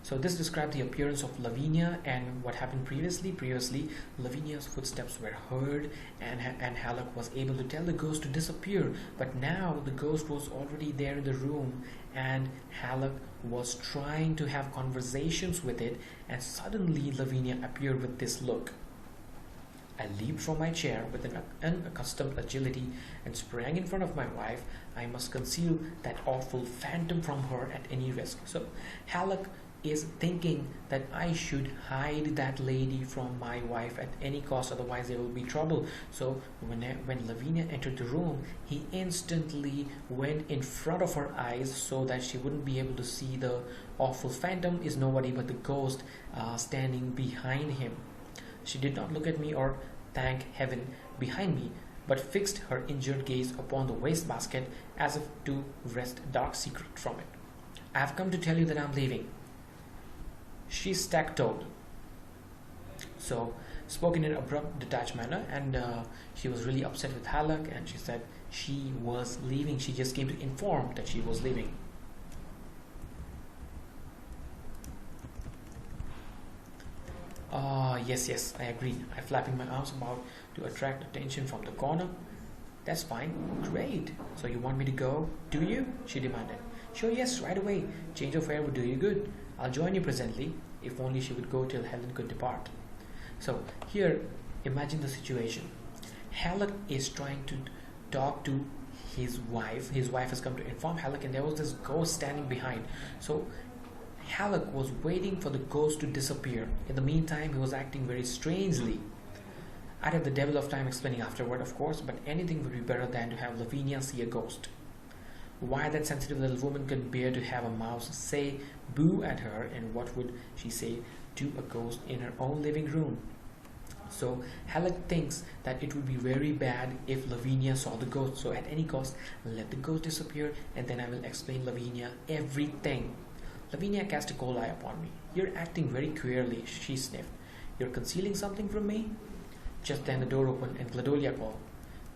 So this described the appearance of Lavinia and what happened previously. Previously, Lavinia's footsteps were heard and Halleck was able to tell the ghost to disappear. But now the ghost was already there in the room and Halleck was trying to have conversations with it, and suddenly Lavinia appeared with this look. I leaped from my chair with an unaccustomed agility and sprang in front of my wife. I must conceal that awful phantom from her at any risk. So Halleck is thinking that I should hide that lady from my wife at any cost, otherwise there will be trouble. So when Lavinia entered the room, he instantly went in front of her eyes so that she wouldn't be able to see the awful phantom is nobody but the ghost standing behind him. She did not look at me or, thank heaven, behind me, but fixed her injured gaze upon the wastebasket as if to wrest a dark secret from it. "I have come to tell you that I'm leaving," she stack-toed. So spoke in an abrupt, detached manner, and she was really upset with Halleck, and she said she was leaving. She just came to inform that she was leaving. Yes, I agree. I'm flapping my arms about to attract attention from the corner. "That's fine. Great. So you want me to go, do you?" she demanded. "Sure, yes, right away. Change of air would do you good. I'll join you presently." If only she would go till Helen could depart. So here, imagine the situation. Halleck is trying to talk to his wife. His wife has come to inform Halleck, and there was this ghost standing behind. So Halleck was waiting for the ghost to disappear. In the meantime, he was acting very strangely. I'd have the devil of time explaining afterward, of course, but anything would be better than to have Lavinia see a ghost. Why that sensitive little woman could bear to have a mouse say boo at her, and what would she say to a ghost in her own living room? So Halleck thinks that it would be very bad if Lavinia saw the ghost. So at any cost, let the ghost disappear, and then I will explain Lavinia everything. Lavinia cast a cold eye upon me. "You're acting very queerly," she sniffed. "You're concealing something from me?" Just then the door opened and Cladonia called,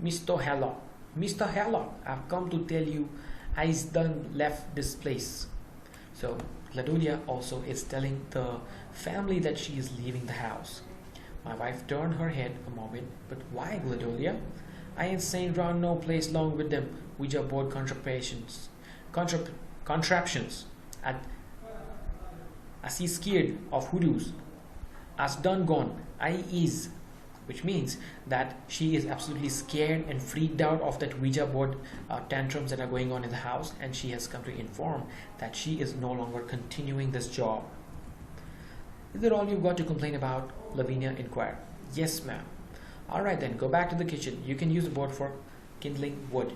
"Mr. Halleck, Mr. Halleck, I've come to tell you I's done left this place." So Cladonia also is telling the family that she is leaving the house. My wife turned her head a moment. "But why, Cladonia?" "I ain't staying round no place long with them Ouija board contraptions. I see scared of hoodoos. I's done gone. I is." which means that she is absolutely scared and freaked out of that Ouija board tantrums that are going on in the house, and she has come to inform that she is no longer continuing this job. Is that all you've got to complain about? Lavinia inquired. Yes, ma'am. All right then, go back to the kitchen. You can use the board for kindling wood.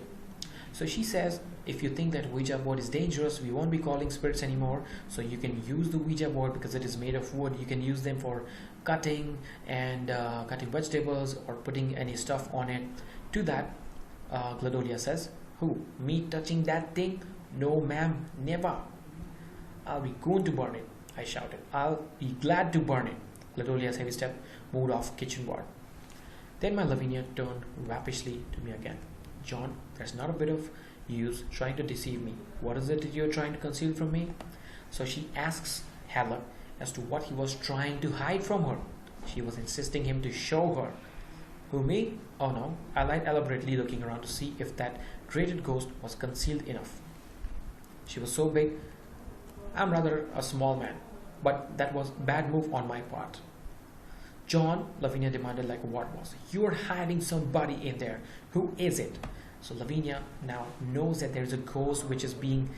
So she says, if you think that Ouija board is dangerous, we won't be calling spirits anymore. So you can use the Ouija board because it is made of wood. You can use them for cutting and cutting vegetables or putting any stuff on it. To that, Cladonia says, who? Me touching that thing? No, ma'am, never. I'll be going to burn it, I shouted. I'll be glad to burn it. Cladonia's heavy step moved off kitchen board. Then my Lavinia turned wappishly to me again. John, there's not a bit of use trying to deceive me. What is it that you're trying to conceal from me? So she asks Halleck as to what he was trying to hide from her. She was insisting him to show her. Who, me? Oh no, I lied elaborately, looking around to see if that dreaded ghost was concealed enough. She was so big, I'm rather a small man, but that was a bad move on my part. John, Lavinia demanded like what was. You're hiding somebody in there. Who is it? So Lavinia now knows that there's a ghost which is being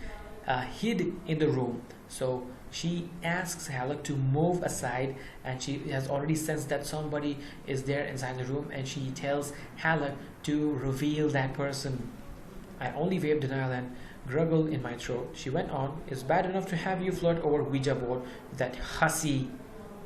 hid in the room. So she asks Halleck to move aside, and she has already sensed that somebody is there inside the room, and she tells Halleck to reveal that person. I only waved denial and gurgle in my throat. She went on, it's bad enough to have you flirt over Ouija board with that hussy.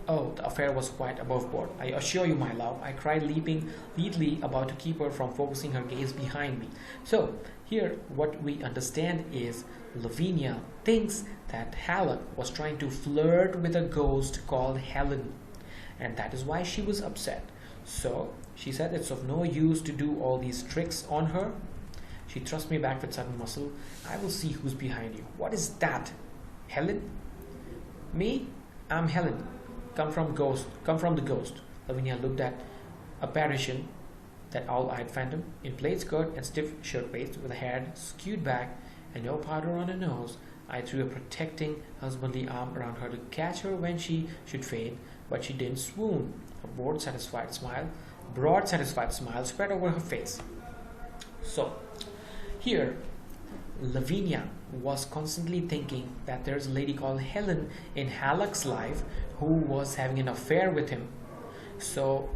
Oh, the affair was quite above board. I assure you, my love, I cried, leaping leadly about to keep her from focusing her gaze behind me. So, here what we understand is Lavinia thinks that Halleck was trying to flirt with a ghost called Helen, and that is why she was upset. So, she said it's of no use to do all these tricks on her. She thrust me back with sudden muscle. I will see who's behind you. What is that? Helen? Me? I'm Helen. Come from the ghost. Lavinia looked at apparition, that owl-eyed phantom, in plaid skirt and stiff shirt waist, with a hair skewed back and no powder on her nose. I threw a protecting, husbandly arm around her to catch her when she should faint, but she didn't swoon. A broad, satisfied smile spread over her face. So, here, Lavinia was constantly thinking that there's a lady called Helen in Halleck's life who was having an affair with him. So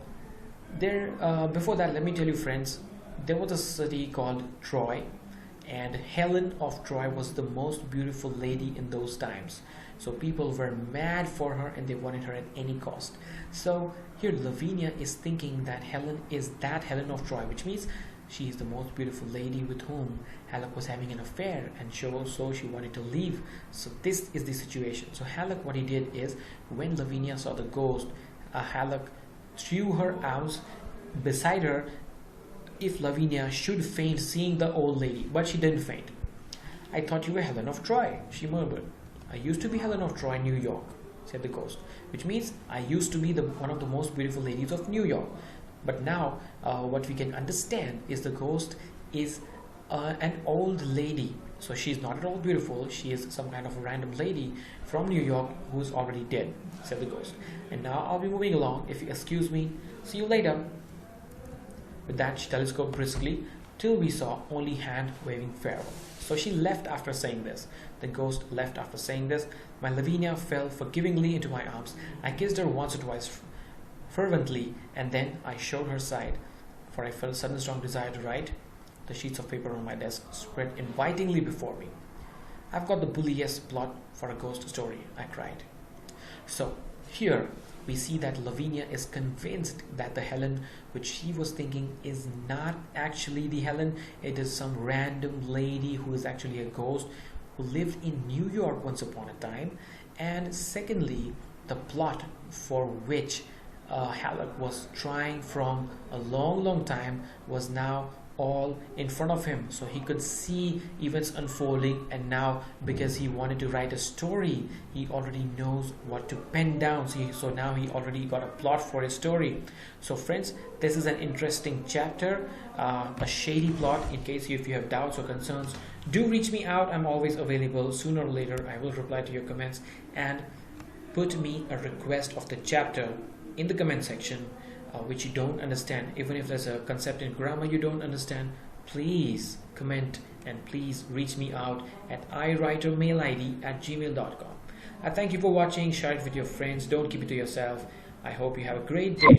there, before that, let me tell you, friends, there was a city called Troy, and Helen of Troy was the most beautiful lady in those times. So people were mad for her and they wanted her at any cost. So here Lavinia is thinking that Helen is that Helen of Troy, which means she is the most beautiful lady with whom Halleck was having an affair, and so she wanted to leave. So this is the situation. So Halleck, what he did is, when Lavinia saw the ghost, Halleck threw her arms beside her if Lavinia should faint seeing the old lady, but she didn't faint. I thought you were Helen of Troy, she murmured. I used to be Helen of Troy, New York, said the ghost, which means I used to be one of the most beautiful ladies of New York. But now, what we can understand is the ghost is an old lady. So she's not at all beautiful. She is some kind of random lady from New York who's already dead, said the ghost. And now I'll be moving along. If you excuse me, see you later. With that, she telescoped briskly till we saw only hand waving farewell. So she left after saying this. The ghost left after saying this. My Lavinia fell forgivingly into my arms. I kissed her once or twice fervently, and then I showed her side, for I felt a sudden strong desire to write. The sheets of paper on my desk spread invitingly before me. I've got the bulliest plot for a ghost story, I cried. So here we see that Lavinia is convinced that the Helen which she was thinking is not actually the Helen. It is some random lady who is actually a ghost who lived in New York once upon a time. And secondly, the plot for which Halleck was trying from a long time was now all in front of him, so he could see events unfolding, and now because he wanted to write a story, he already knows what to pen down. So now he already got a plot for his story. So friends, this is an interesting chapter, a shady plot. In case if you have doubts or concerns, do reach me out. I'm always available. Sooner or later I will reply to your comments, and put me a request of the chapter in the comment section. which you don't understand, even if there's a concept in grammar you don't understand, please comment and please reach me out at iwritermailid@gmail.com. I thank you for watching. Share it with your friends. Don't keep it to yourself. I hope you have a great day.